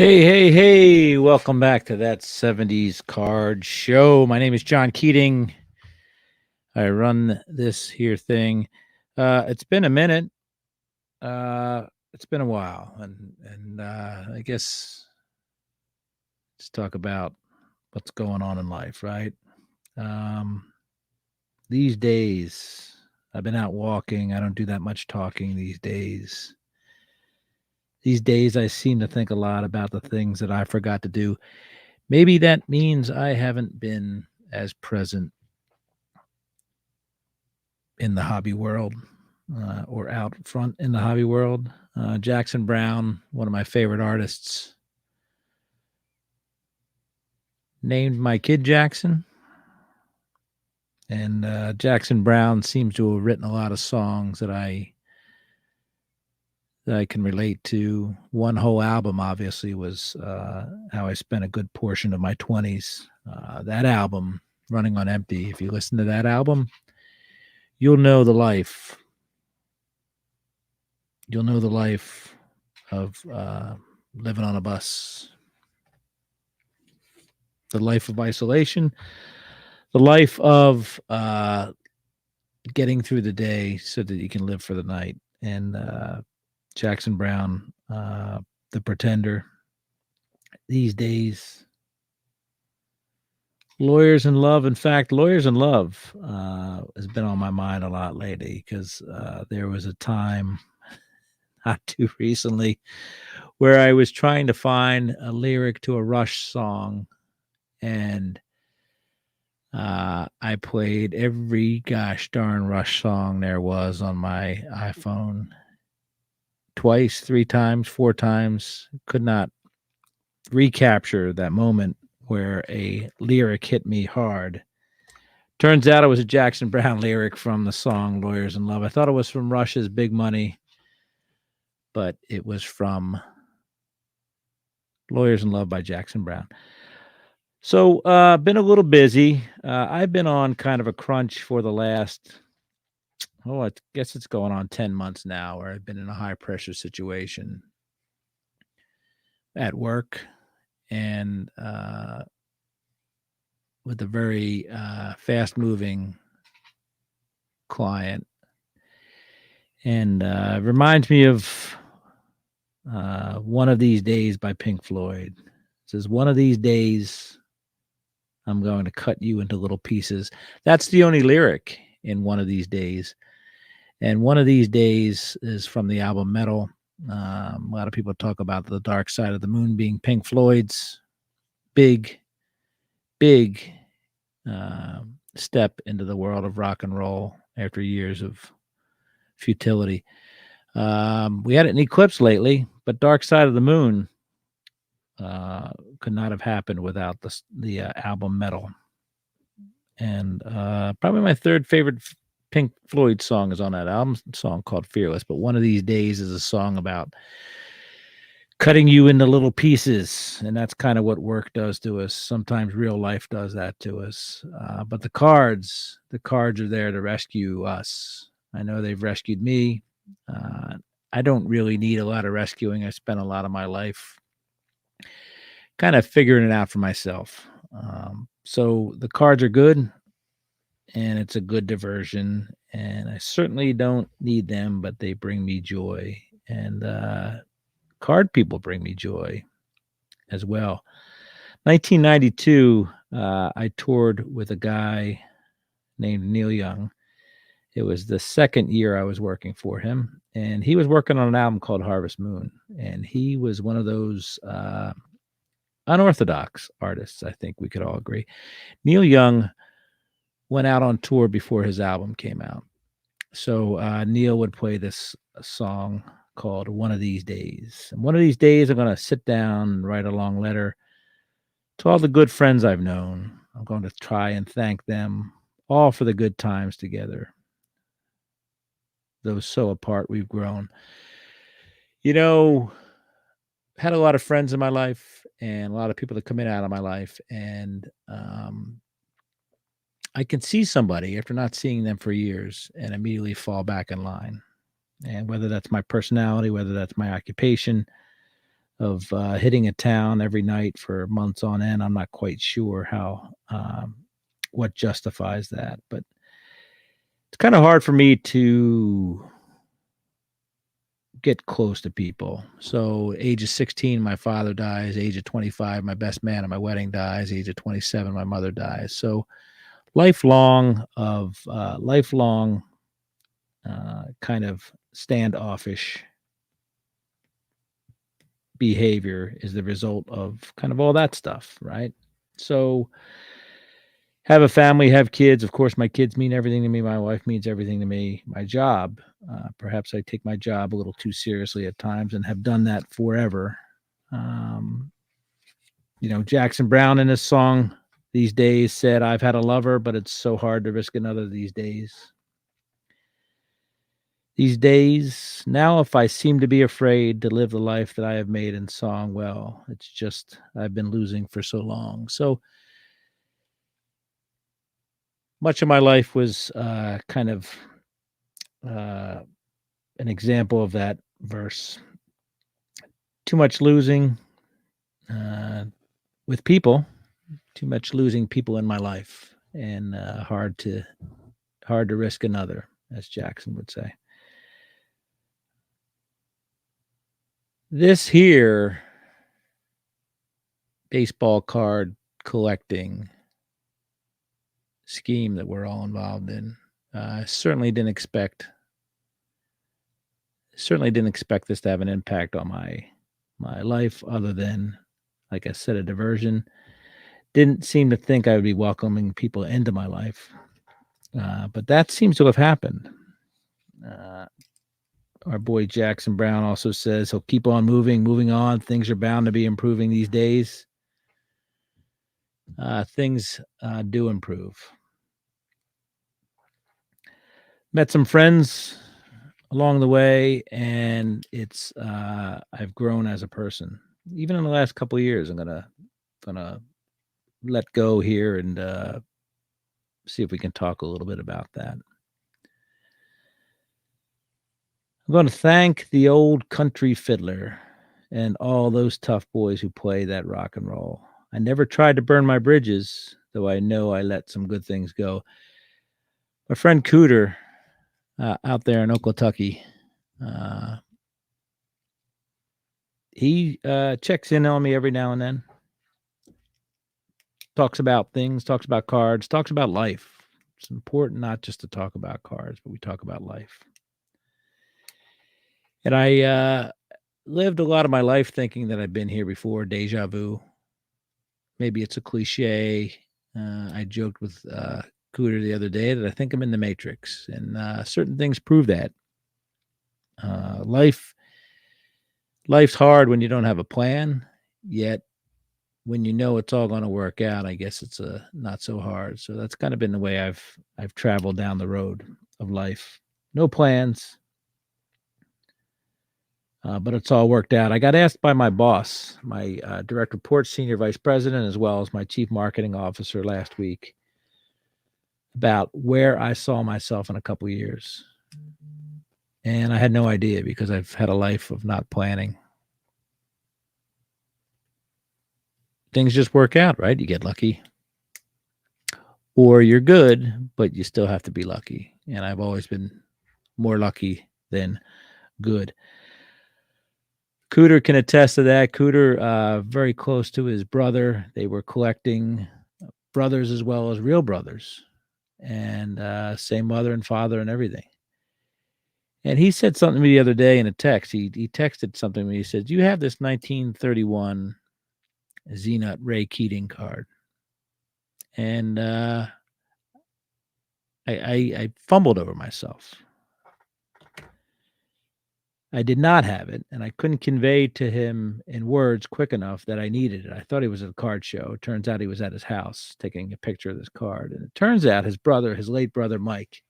Hey, welcome back to that 70s card show. My name is John Keating. I run this here thing. It's been a minute. It's been a while. And I guess let's talk about what's going on in life, right? Um, these days, I've been out walking. I don't do that much talking these days. These days, I seem to think a lot about the things that I forgot to do. Maybe that means I haven't been as present in the hobby world or out front in the hobby world. Jackson Brown, one of my favorite artists, named my kid Jackson. And Jackson Brown seems to have written a lot of songs that I can relate to. One whole album, obviously, was how I spent a good portion of my 20s. That album, Running on Empty, if you listen to that album, you'll know the life. You'll know the life of living on a bus, the life of isolation, the life of getting through the day so that you can live for the night. And Jackson Brown, The Pretender, these days, Lawyers in Love. In fact, Lawyers in Love has been on my mind a lot lately because there was a time not too recently where I was trying to find a lyric to a Rush song, and I played every gosh darn Rush song there was on my iPhone twice, three times, four times. Could not recapture that moment where a lyric hit me hard. Turns out it was a Jackson Brown lyric from the song Lawyers in Love. I thought it was from Rush's Big Money, but it was from Lawyers in Love by Jackson Brown. So, been a little busy. I've been on kind of a crunch for the last, I guess it's going on 10 months now, where I've been in a high pressure situation at work and with a very fast moving client. And it reminds me of One of These Days by Pink Floyd. It says, "One of these days, I'm going to cut you into little pieces." That's the only lyric in One of These Days. And One of These Days is from the album Metal. A lot of people talk about The Dark Side of the Moon being Pink Floyd's big step into the world of rock and roll after years of futility. We had it in Eclipse lately, but Dark Side of the Moon could not have happened without the album Metal. And probably my third favorite Pink Floyd song is on that album, a song called Fearless. But One of These Days is a song about cutting you into little pieces, and that's kind of what work does to us. Sometimes real life does that to us. But the cards are there to rescue us. I know they've rescued me. I don't really need a lot of rescuing. I spent a lot of my life kind of figuring it out for myself. So the cards are good, and it's a good diversion. And I certainly don't need them, but they bring me joy. And card people bring me joy as well. 1992, I toured with a guy named Neil Young. It was the second year I was working for him, and he was working on an album called Harvest Moon. And he was one of those unorthodox artists, I think we could all agree. Neil Young went out on tour before his album came out. So Neil would play this song called One of These Days. And one of these days, I'm going to sit down and write a long letter to all the good friends I've known. I'm going to try and thank them all for the good times together. Though so apart we've grown. You know, had a lot of friends in my life and a lot of people that come in and out of my life. And I can see somebody after not seeing them for years and immediately fall back in line. And whether that's my personality, whether that's my occupation, hitting a town every night for months on end. I'm not quite sure how what justifies that, but it's kind of hard for me to get close to people. So, age of 16, my father dies. Age of 25, my best man at my wedding dies. Age of 27, my mother dies. So, lifelong kind of standoffish behavior is the result of kind of all that stuff, right? So, have a family, have kids. Of course, my kids mean everything to me. My wife means everything to me. My job, perhaps I take my job a little too seriously at times and have done that forever. Um, Jackson Brown in his song these days said, "I've had a lover, but it's so hard to risk another these days." These days, now if I seem to be afraid to live the life that I have made in song, well, it's just I've been losing for so long. So much of my life was kind of uh, an example of that verse. Too much losing uh, with people, too much losing people in my life, and hard to risk another, as Jackson would say. This here baseball card collecting scheme that we're all involved in, certainly didn't expect this to have an impact on my life, other than, like I said, a diversion. Didn't seem to think I would be welcoming people into my life, but that seems to have happened. Uh, our boy Jackson Brown also says he'll keep on moving on. Things are bound to be improving these days. Things do improve. Met some friends along the way, and it's I've grown as a person. Even in the last couple of years, I'm gonna let go here and see if we can talk a little bit about that. I'm going to thank the old country fiddler and all those tough boys who play that rock and roll. I never tried to burn my bridges, though I know I let some good things go. My friend Cooter out there in Oklahoma, uh, he checks in on me every now and then, talks about things, talks about cards, talks about life. It's important not just to talk about cards, but we talk about life. And I lived a lot of my life thinking that I've been here before, deja vu. Maybe it's a cliche. I joked with Cooter the other day that I think I'm in the Matrix, and certain things prove that. Uh, life, life's hard when you don't have a plan. Yet, when you know it's all going to work out, I guess it's not so hard. So that's kind of been the way I've traveled down the road of life. No plans, but it's all worked out. I got asked by my boss, my direct report senior vice president, as well as my chief marketing officer last week, about where I saw myself in a couple years. And I had no idea because I've had a life of not planning. Things just work out, right? You get lucky, or you're good, but you still have to be lucky. And I've always been more lucky than good. Cooter can attest to that. Cooter, very close to his brother. They were collecting brothers as well as real brothers, and same mother and father and everything. And he said something to me the other day in a text. He texted something to me. He said, "You have this 1931 Zenut Ray Keating card," and I fumbled over myself. I did not have it, and I couldn't convey to him in words quick enough that I needed it. I thought he was at a card show. It turns out he was at his house taking a picture of this card. And it turns out his brother, his late brother Mike,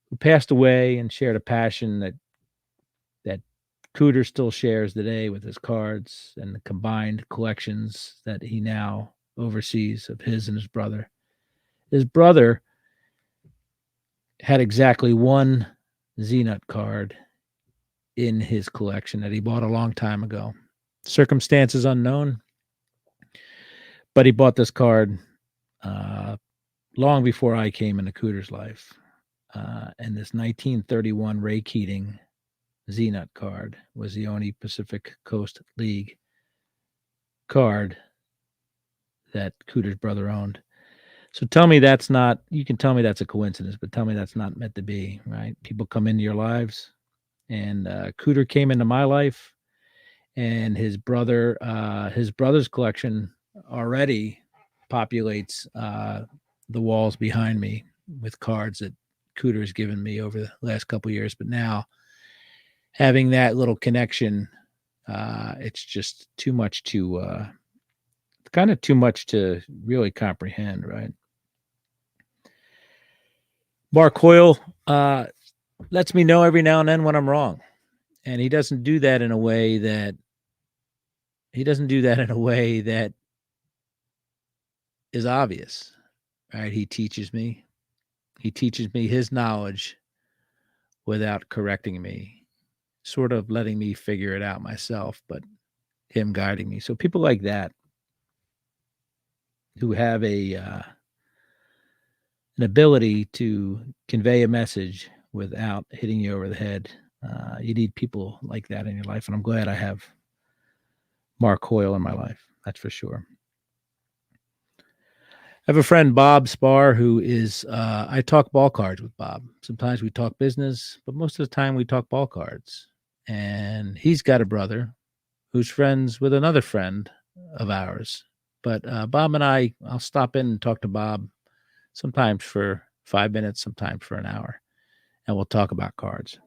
who passed away and shared a passion that Cooter still shares today with his cards and the combined collections that he now oversees of his and his brother. His brother had exactly one Zenut card in his collection that he bought a long time ago. Circumstances unknown, but he bought this card uh, long before I came into Cooter's life. And this 1931 Ray Keating Z-Nut card was the only Pacific Coast League card that Cooter's brother owned. So tell me that's not, you can tell me that's a coincidence, but tell me that's not meant to be, right? People come into your lives, and Cooter came into my life, and his brother's collection already populates the walls behind me with cards that Cooter has given me over the last couple of years. But now having that little connection, it's just too much to kind of too much to really comprehend, right? Mark Hoyle lets me know every now and then when I'm wrong, and he doesn't do that in a way that is obvious, right? He teaches me his knowledge without correcting me, sort of letting me figure it out myself, but him guiding me. So people like that who have an ability to convey a message without hitting you over the head. You need people like that in your life, and I'm glad I have Mark Hoyle in my life. That's for sure. I have a friend, Bob Spar, who is, I talk ball cards with Bob. Sometimes we talk business, but most of the time we talk ball cards. And he's got a brother who's friends with another friend of ours. But Bob and I'll stop in and talk to Bob sometimes for 5 minutes, sometimes for an hour, and we'll talk about cards.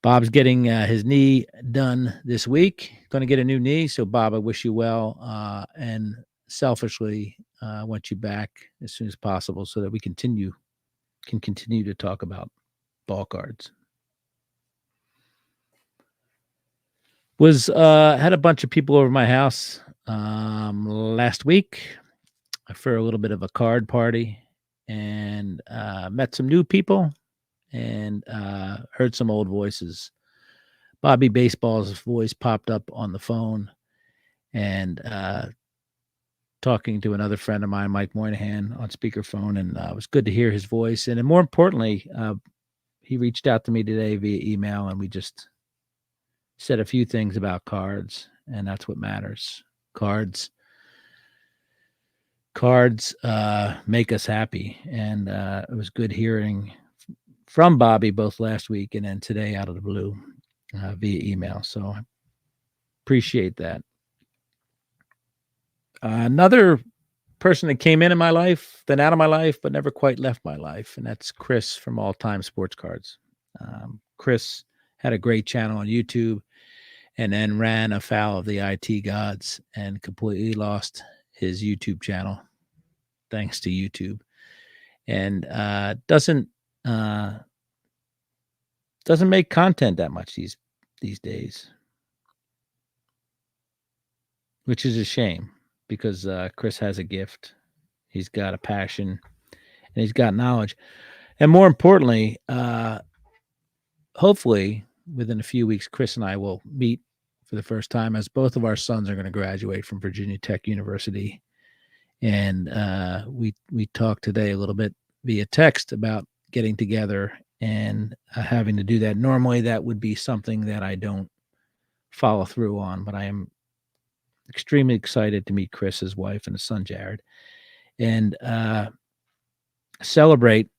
Bob's getting his knee done this week. Going to get a new knee. So, Bob, I wish you well. And selfishly, want you back as soon as possible so that we can continue to talk about ball cards. Had a bunch of people over my house last week for a little bit of a card party, and met some new people and heard some old voices. Bobby Baseball's voice popped up on the phone, and talking to another friend of mine, Mike Moynihan, on speakerphone, and it was good to hear his voice. And more importantly, he reached out to me today via email, and we just said a few things about cards, and that's what matters. Cards make us happy, and it was good hearing from Bobby both last week and then today out of the blue via email. So I appreciate that. Another person that came in my life, then out of my life, but never quite left my life, and that's Chris from All Time Sports Cards. Chris had a great channel on YouTube, and then ran afoul of the IT gods and completely lost his YouTube channel, thanks to YouTube, and doesn't make content that much these days, which is a shame, because Chris has a gift. He's got a passion, and he's got knowledge. And more importantly, hopefully within a few weeks, Chris and I will meet for the first time, as both of our sons are going to graduate from Virginia Tech University. And we talked today a little bit via text about getting together and having to do that. Normally that would be something that I don't follow through on, but I am extremely excited to meet Chris, his wife, and his son, Jared, and celebrate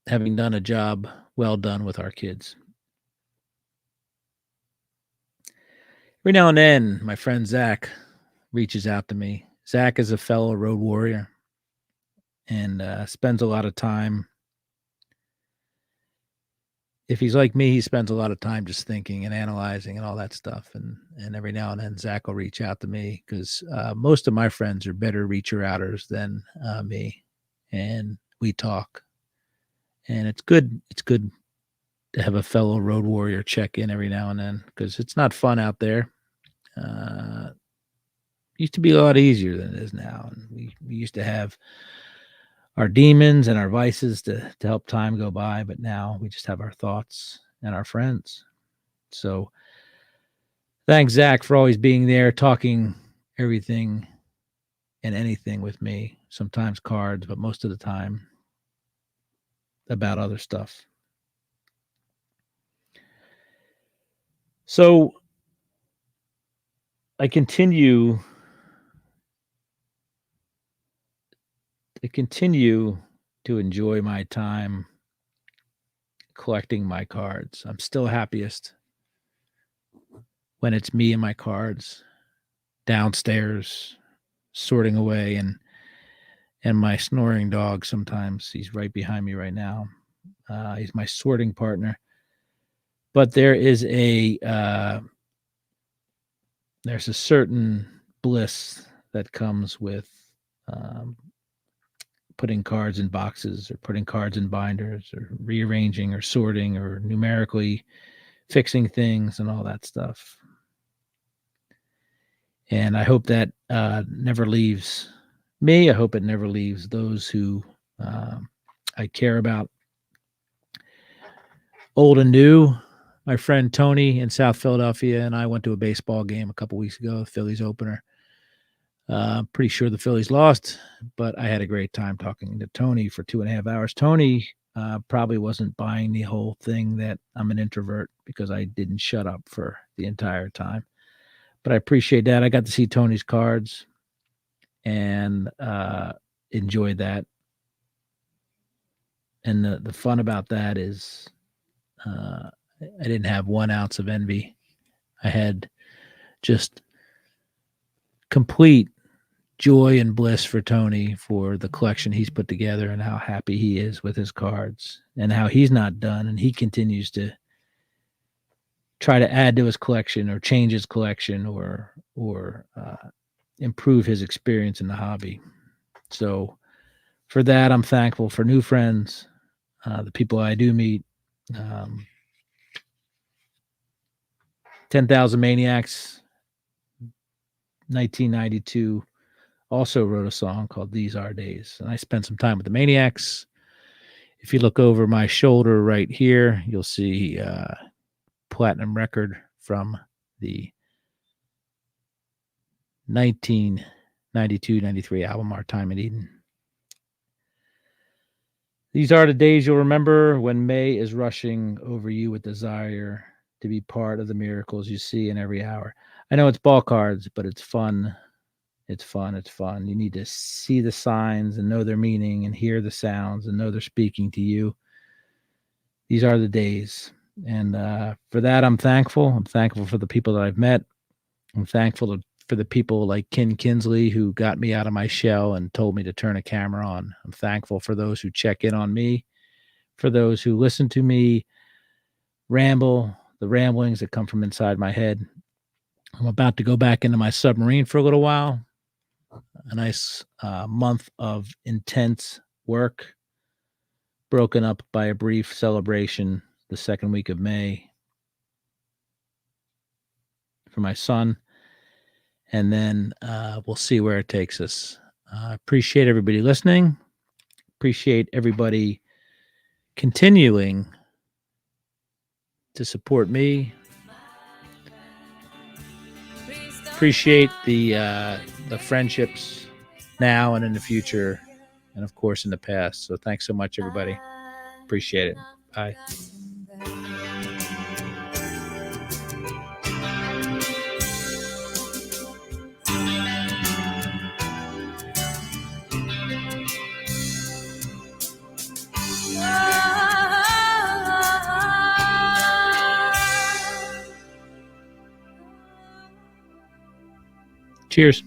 having done a job well done with our kids. Every now and then, my friend Zach reaches out to me. Zach is a fellow road warrior and spends a lot of time. If he's like me, he spends a lot of time just thinking and analyzing and all that stuff. And every now and then, Zach will reach out to me, because most of my friends are better reacher-outers than me, and we talk. And it's good. It's good to have a fellow road warrior check in every now and then, because it's not fun out there. Used to be a lot easier than it is now. And we used to have our demons and our vices to help time go by, but now we just have our thoughts and our friends. So thanks, Zach, for always being there, talking everything and anything with me, sometimes cards, but most of the time about other stuff. So I continue to enjoy my time collecting my cards. I'm still happiest when it's me and my cards downstairs sorting away, and my snoring dog, sometimes he's right behind me right now. He's my sorting partner. But there's a certain bliss that comes with putting cards in boxes or putting cards in binders or rearranging or sorting or numerically fixing things and all that stuff. And I hope that never leaves me. I hope it never leaves those who I care about, old and new. My friend Tony in South Philadelphia and I went to a baseball game a couple weeks ago, Phillies opener. Pretty sure the Phillies lost, but I had a great time talking to Tony for 2.5 hours. Tony probably wasn't buying the whole thing that I'm an introvert because I didn't shut up for the entire time. But I appreciate that. I got to see Tony's cards and enjoyed that. And the fun about that is I didn't have 1 ounce of envy. I had just complete joy and bliss for Tony for the collection he's put together and how happy he is with his cards and how he's not done and he continues to try to add to his collection or change his collection or improve his experience in the hobby. So for that, I'm thankful for new friends, the people I do meet. 10,000 Maniacs, 1992, also wrote a song called These Are Days. And I spent some time with the Maniacs. If you look over my shoulder right here, you'll see platinum record from the 1992-93 album, Our Time in Eden. These are the days you'll remember when May is rushing over you with desire to be part of the miracles you see in every hour. I know it's ball cards, but it's fun. It's fun. It's fun. You need to see the signs and know their meaning and hear the sounds and know they're speaking to you. These are the days. And for that, I'm thankful. I'm thankful for the people that I've met. I'm thankful for the people like Ken Kinsley who got me out of my shell and told me to turn a camera on. I'm thankful for those who check in on me, for those who listen to me ramble, the ramblings that come from inside my head. I'm about to go back into my submarine for a little while. A nice month of intense work, broken up by a brief celebration the second week of May for my son. And then we'll see where it takes us. Appreciate everybody listening. Appreciate everybody continuing to support me. Appreciate the friendships now and in the future, and of course in the past. So thanks so much, everybody. Appreciate it. Bye. Cheers.